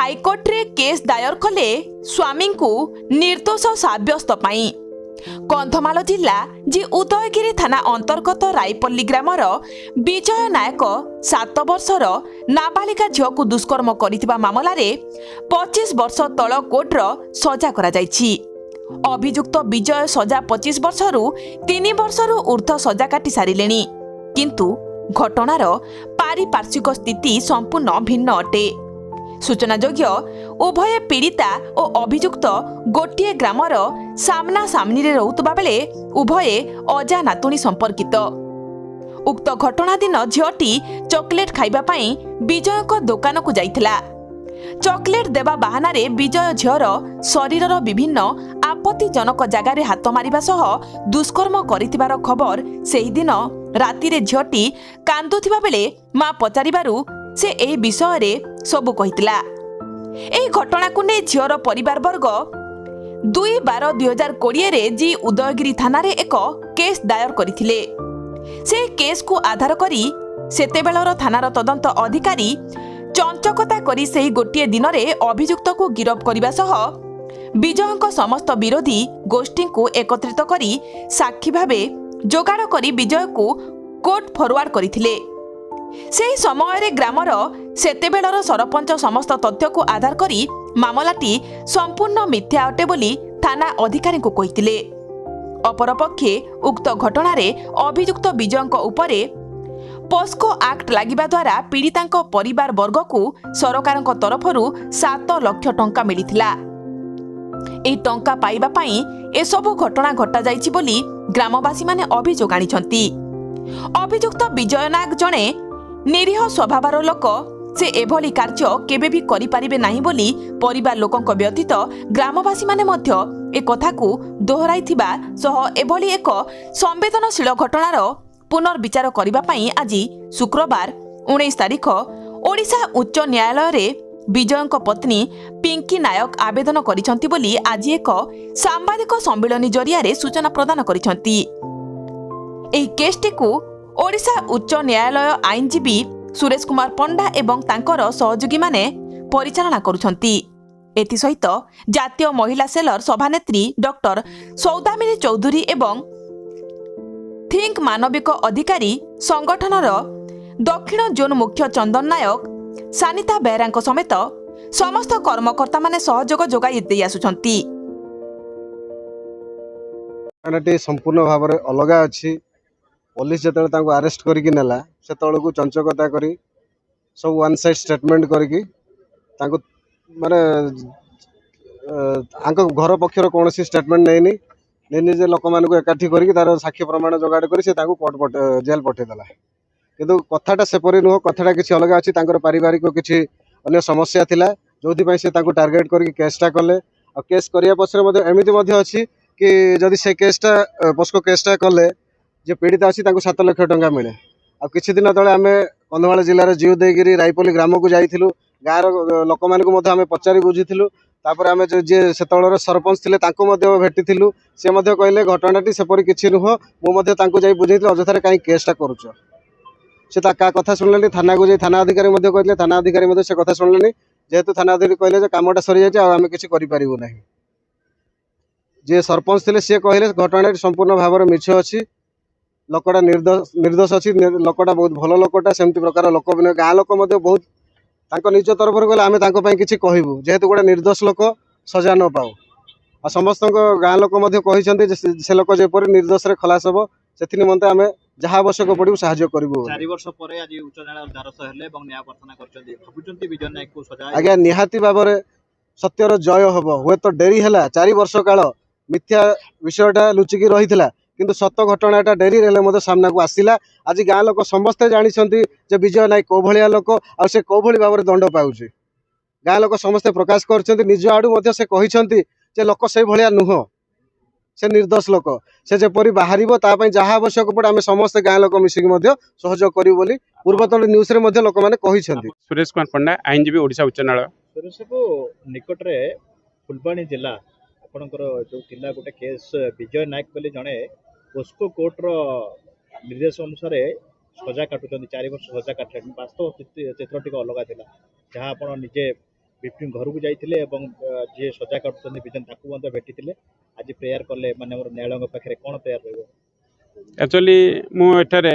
हाईकोर्टे case दायर कले स्वामी को निर्दोष सब्यस्त पाई। कंधमाल जिला जी उदयगिरी थाना अंतर्गत रायपल्ली ग्रामर विजय नायक 7 वर्षर नाबालिका झील को दुष्कर्म करथिबा मामला रे 25 वर्ष तल कोर्टर सजा करा जायछि। अभियुक्त विजय सजा 25 वर्षरू 3 वर्षरू ऊर्ध्व सजा काटी सारिलेनी, किंतु घटनार पारिपार्श्विक स्थिति संपूर्ण भिन्न अटे। सूचनायोग्य उभय पीड़िता और अभियुक्त गोटे ग्रामर सामना सामनी रे रहुतबा बेले उभय अजा नातुणी संपर्कित। उक्त घटना दिन झीलटी चॉकलेट खाइबा पई विजय को दुकान को जाइथिला। चॉकलेट देवा बहाना रे विजय झीर शरीरर विभिन्न आपत्तिजनक जगार हाथ मारिबा सह दुष्कर्म करिथिबार खबर सेही दिन राति रे झीलटी कांदुथिबा बेले मां पचारिबारु से एही विषय रे सबु कहितला। एही घटना को ने झीर परिवार वर्ग 2/12/2020 रे जी उदयगिरी थाना रे एक केस दायर करथिले। से केस को आधार करी सेतेबेलर थानार तदंत अधिकारी चंचकता करी सेही गोटिए दिन रे अभियुक्त को गिरफ करबा सह विजयଙ୍କ समस्त विरोधी गोष्ठी को एकत्रित करी साक्षी भावे जोगाड़ करी विजय को कोर्ट फरवर्ड करथिले। सेही समय रे ग्रामर सेतेबेलर सरपंच समस्त तथ्य को आधार करी मामलाटी संपूर्ण मिथ्या अटे बोली थाना अधिकारी को कहिथिले। अपरपक्षे उक्त घटना रे अभियुक्त विजयଙ୍କ उपरे पोस्को एक्ट लागिबा द्वारा पीड़ितांक परिवार वर्ग को सरकारଙ୍କ तरफरु 7 लाख टंका मिलिथिला। एही टंका पाइबा पई एसबु घटना घटा जाइछि बोली ग्रामवासी माने अभियोग आनिछंती। अभियुक्त विजय नाग जणे निरीह स्वभावर लोक, से एभली कार्य केबे भी करि पारिबे नाही बोली परिवार लोकଙ୍କ व्यतीत ग्रामवासी माने मध्य ए कथा को दोहराइथिबा सह एभली एक संवेदनशील घटनार पुनर्विचार करबा पई आज शुक्रवार 19 तारिख ओडिशा उच्च न्यायालय रे विजयଙ୍କ पत्नी पिंकी नायक आवेदन करिसंती बोली आज एक सांबादिक सम्मेलन जरिया रे सूचना प्रदान करिसंती। एही केसटी को ओडिशा उच्च न्यायालय आईनजीवी सुरेश कुमार पंडा एवं तांकर सहयोगी माने परिचालना करुछंती। एथि सहित जातीय महिला सेलर सभानेत्री डॉक्टर सौदामिनी चौधरी एवं थिंक मानविक अधिकारी संगठनर दक्षिण जोन मुख्य चंदन नायक, सानिता बेहरा समेत समस्त कर्मकर्ता माने सहयोग जोगाई दे आसुछंती। संपूर्ण भाव में अलग अच्छी पुलिस जो अरेस्ट करके नेला से को चंचकता करी सब वन साइड स्टेटमेंट करके माने घर पक्षर कौन स्टेटमेंट नहीं निजे लोक मान एकाठी करके तार साक्ष्य प्रमाण जोगाड़ कर कोर्ट जेल पठेदेला। किंतु कथाटा सेपरी नुह, कथाटा किसी अलग अच्छी पारिवारिक किसी अन्य समस्या थिला जो से टार्गेट करके केसटा कले। और केस करने पक्षर एमती अच्छी कि जदि से केसटा पोस्को केसटा कले जे पीड़ित अच्छी 7 लाख टंका मिले। आ किछि दिन तले आमे कंधमाल जिलार जी उदयगिरी रायपल्ली ग्राम को जाइथिलु, गाँव लोक मानकु आमे पचारि बुझिथिलु। तापर आमे जे सेतळर सरपंच थिले तांको मध्ये भेटिथिलु, से मध्ये कहले घटनाटी सेपरि किछि नुह, मु मध्ये तांको जाई बुझैथिलु अजथारे काई केसटा करूछ। से का कथा सुनलेनी, थाना को जाई थाना अधिकारी मध्ये कहले, थाना अधिकारी मध्ये से कथा सुनलेनी। जेहेतु थाना अधिकारी कहले जे कामटा सरी जाय आ आमे किछि करि परिबो नाही। जे सरपंच थिले से कहले घटनाटी संपूर्ण भाव में मिछ अछि, लोकटा निर्दोष अच्छी, लोकटा बहुत भल लोकटा, सेमती प्रकार लोक गाँ लोक बहुत निज तरफ गले आम कि कहबू जेहेतु गोटे निर्दोष लोक सजा न पाऊ। आ समस्त गाँ लोक कहते से लोक जेपरी निर्दोष खलास हम से निमंते आम जहाँ आवश्यक पड़ू साहाय्य करूँ। 4 वर्ष पर आज उच्च न्यायालय द्वारस्थ हेले एवं न्याय प्रार्थना करछन्ती, भाबुचन्ती विजय नायक को सजा आज्ञा निहाती भाव में सत्यर जय हम। हुए तो डेरी है 4 वर्ष काल मिथ्या विषयटा लुचिकी रही किंतु सत घटनाटा डेरी रे सामना को आसिला। आज गाँ लोक समस्ते जानी विजय नायक कौ भाया लोक आ से कौ भाई भाव में दंड पाउछि। गाँ लोक समस्ते प्रकाश कर निज आड़ू से कहते जे लोक से भाया नुह, से निर्दोष लोक, से जेपरी बाहर जहाँ आवश्यक पड़े आम समस्ते गाँ लोक मिसिकी सहयोग करूँ बोली पूर्वतन न्यूज रे लोक मैंने कहते। सुरेश कुमार पंडा आईनजीवी ओडिशा उच्च न्यायालय। सुरेश को निकट रे फुलबाणी जिला आपणकर जो थिला गोटे केस विजय नायक बोली जड़े पोस्को कोर्टर निर्देश अनुसार सजा काटुंट 4 वर्ष सजा काटले। वास्तव चित्र टी अलग था जहाँ आप निजे विपिन घर को जाइए जी सजा काटुଛନ୍ତି ବିଜନ ତାକୁ ମଧ୍ୟ भेटी आज प्रेयर कले माने न्यायालय पाखे कौन प्रेयर रही एक्चुअली मुझे जड़े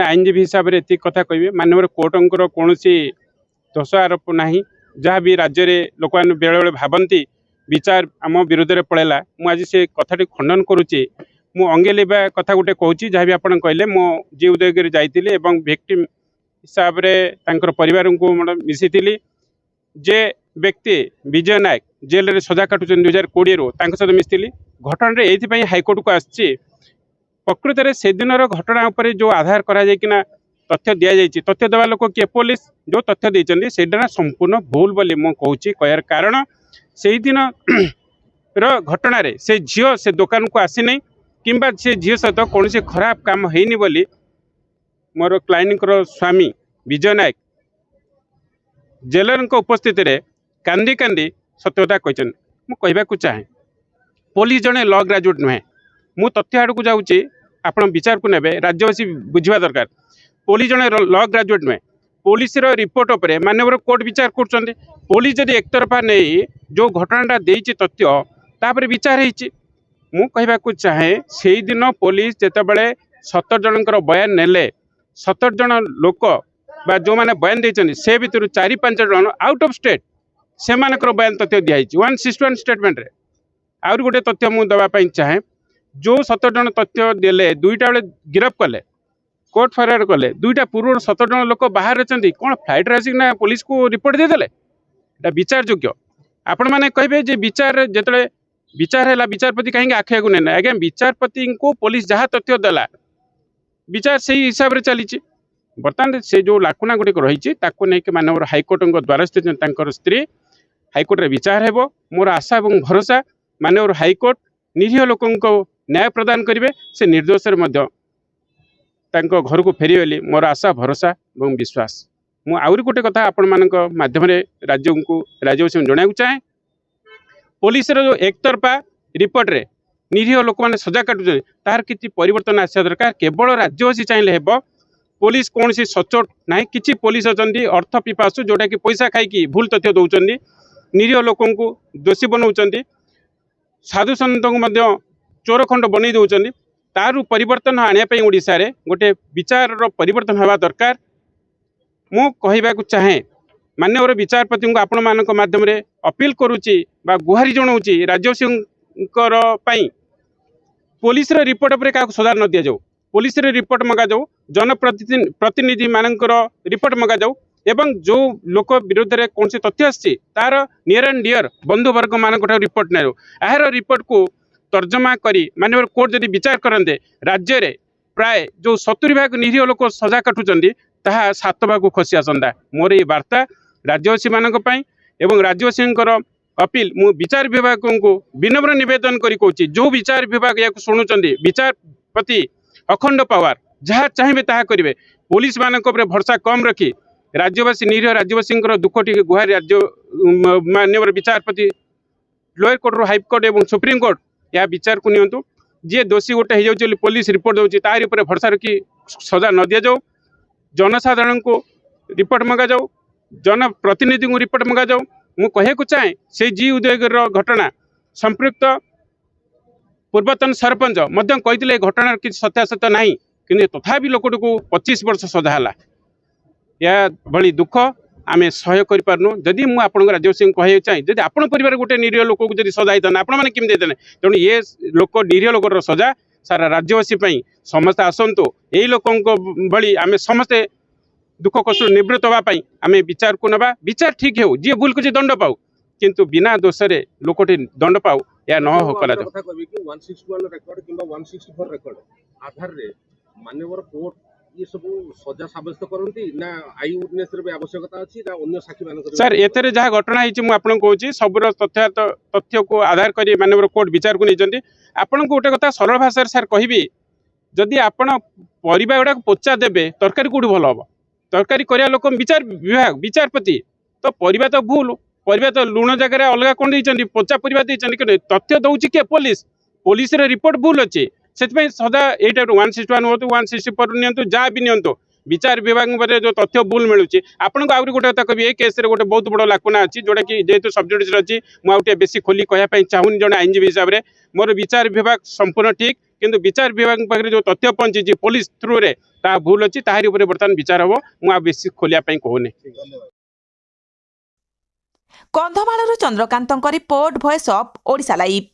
आईनजीवी हिसाब से ये कथा कह मानव कोर्टर कौन दोष आरोप ना जहाँ भी राज्य में लोक मैंने बेले बेले भावती विचार आम विरोध में पड़ेगा मुझे से कथाटी खंडन करुच्ची मु अंगे लेवा कथा गोटे कहूँ जहाँ भी आप कहले मो जी उदयगिरी जाइली विक्टिम हिसाब से परिवार को मिसी जे व्यक्ति विजय नायक जेल रे सजा काटुं 2020 रू सहित मिसली घटना ये हाइकोर्ट को आसी प्रकृत में से दिन घटना उपर जो आधार करा तथ्य दि जाइए तथ्य देवा लोक किए पुलिस जो तथ्य देते सेटा संपूर्ण भूल बोली मु कहूँ कहर कारण से दिन घटना से झील से दुकान को आसी नहीं किंबा से झील सहित कौन खराब काम होनी बोली मोर क्लाइंट स्वामी विजय नायक जेलर उपस्थित रे कांदी कांदी सत्यता कहते मुझे चाहे पुलिस जड़े लॉ ग्रेजुएट नुहे मु तथ्य आड़ को जाऊँगी आप विचार को नेबे राज्यवासी बुझा दरकार पुलिस जड़े लॉ ग्रेजुएट नुहे पुलिस रिपोर्ट उपर मानव कोर्ट विचार कर पुलिस जदि एक तरफा नहीं जो घटनाटा देती तथ्य तापर विचार हो कहवाक चाहे से दिन पुलिस जितेबाला 17 जनकर बयान नेले 17 जन लोक बा जो मैंने बयान देते से भितर 4-5 जन आउट ऑफ स्टेट से बयान तथ्य दिखाई 161 स्टेटमेंट रे आउर गोटे तथ्य मुझे देवाई चाहे जो 17 जन तथ्य देले 2टा बेले गिरफ कले कोर्ट फरार कले 2टा पूर्व 17 जन लोक बाहर अच्छा कौन फ्लाइट आसिक पुलिस को रिपोर्ट देदेले एटा विचार योग्य आपण मैंने कहे विचार जिते विचार है विचारपति कहीं आखिया को नहीं आज्ञा विचारपति को पुलिस जहाँ तथ्य देला विचार से हिसाब से चली बर्तमान से जो लाकुना गुड़िक रही मानव हाइकोर्ट द्वारस्थ स्त्री हाइकोर्ट रे विचार हेबो मोर आशा और भरोसा मानव हाइकोर्ट निरीह लोक न्याय प्रदान करेंगे से निर्दोष घर को फेरीगली मोर आशा भरोसा और विश्वास मुझे गोटे कथा आपण माध्यम राज्यवासी जनाक चाहे पुलिस जो एक तरफा रिपोर्ट रे निरीह लोक मैंने सजा काटुचे तार किसी परिवर्तन आसा दरकार केवल राज्यवासी चाहिए हेब पुलिस कौन सी सचोट ना कि पुलिस अच्छा अर्थ पिपासु जोटा कि पैसा खाई भूल तथ्य दौरान निरीह लोक दोषी बनाऊँ साधु सन्त को चोर खंड बन दौरान तारू परिवर्तन आने ओडिशा रे गोटे विचार परिवर्तन हवा दरकार मु कहवाक चाहे मानव विचारपति को आपण मान माध्यम अपील करुच्ची गुहारी जनाऊँच राज्यवासी पुलिस रिपोर्ट पर क्या सजा न दि जाऊ पुलिस रिपोर्ट मगा जाऊ जनप्रतिनिधि मानकर रिपोर्ट मगा जाऊ एवं जो लोक विरोध में कौन से तथ्य आसी तार नियर एंड डियर बंधुवर्ग मान रिपोर्ट नहीं यार रिपोर्ट को तर्जमा करी मानव कोर्ट जदि विचार करते राज्य में प्राय जो 70 भाग निरीह लोक सजा काटुंट ताहा 7 भाग खसी आसंता मोर ये वार्ता राज्यवासी मानी एवं राज्यवासी अपील मु विचार विभाग को विनम्र निवेदन करी कहूँ जो विचार विभाग या शुणुंट विचारपति अखंड पावर जहाँ चाहिए ताहा करेंगे पुलिस मान भरोसा कम रखी राज्यवासी निरीह राज्यवासी दुख टी गुहार राज्य मानव विचारपति लोअर कोर्ट हाईकोर्ट और सुप्रीम कोर्ट या विचार को नियंतु जी दोषी गोटे हो जाऊँ पुलिस रिपोर्ट दूसरी तार उपर भरोसा रखी सजा न दि जाऊ जनसाधारण को रिपोर्ट मगा जाऊ जनप्रतिनिधि को रिपोर्ट मगा जाऊ मु कहूँ चाहे से जी उदयगिरी घटना संपृक्त पूर्वतन सरपंच कहते घटना किसी सत्यासत्य ना कि तथापि लोकटी को 25 वर्ष सजा है या भली दुख आम सह्य करूँ जदि मुझे आप राज्यवासी कहूँ चाहे जदि आप परिवार गोटे निरीह लोक को जब सजा होता आपने केमी देते तेणु ये लोक निरीह लोकर सजा सारा राज्यवासी समस्ते आसतु यही लोक भली आम समस्ते दुख कष्ट निवृत्त होगापी आम विचार को नवा विचार ठीक हो जी भूल किसी दंड पाऊ किंतु बिना दोष रे लोकटी दंड पाऊ या न हो कला 161 रेकर्ड किंबा 164 रेकर्ड आधार रे मानवर कोर्ट ये सब सजा साब्यस्त करती ना आई विटनेस रे आवश्यकता अछि ना अन्य साक्षी मान सर एथरे जहाँ घटना होती मुझे आपको कहूँ सबूर तथ्य को आधार कर मानवर कोर्ट विचार को नहीं आपन को गोटे कथा सरल भाषा सर कहबी जदि आपण परिबा गुड़ा पोचा देबे तरकारी कौटी भल हम तरकारी करिया लोक विचार विभाग विचारपति तो परिबा तो भूल परिबा तो लुण जगह अलग कौन देइचंदी पोचा परिबा देइचंदी कि तथ्य दउची के पुलिस रे रिपोर्ट भूल अच्छे से सदा ये 161 हो 164 नियंतु जहाँ भी नियंतु विचार विभाग जो तथ्य भूल मिलूँ आपको आउरी गोटे कथा कह केस गोटे बहुत बड़ लाकुना अच्छी जोटा कि जेहेतु सब्जुडिस अच्छी मुझे बेसी खोली कहवाई चाहूनी जड़े आईनजीवी हिसाब से मोर विचार विभाग संपूर्ण ठीक किंतु विचार विभाग पाखे जो तथ्य पहुंची पुलिस थ्रु रे ता भूल अच्छी ताहारी उपरे बर्तमान विचार हम मुझे बेसी खोलिया कहूनी। कंधमालर Chandrakant report, voice of Odisha live.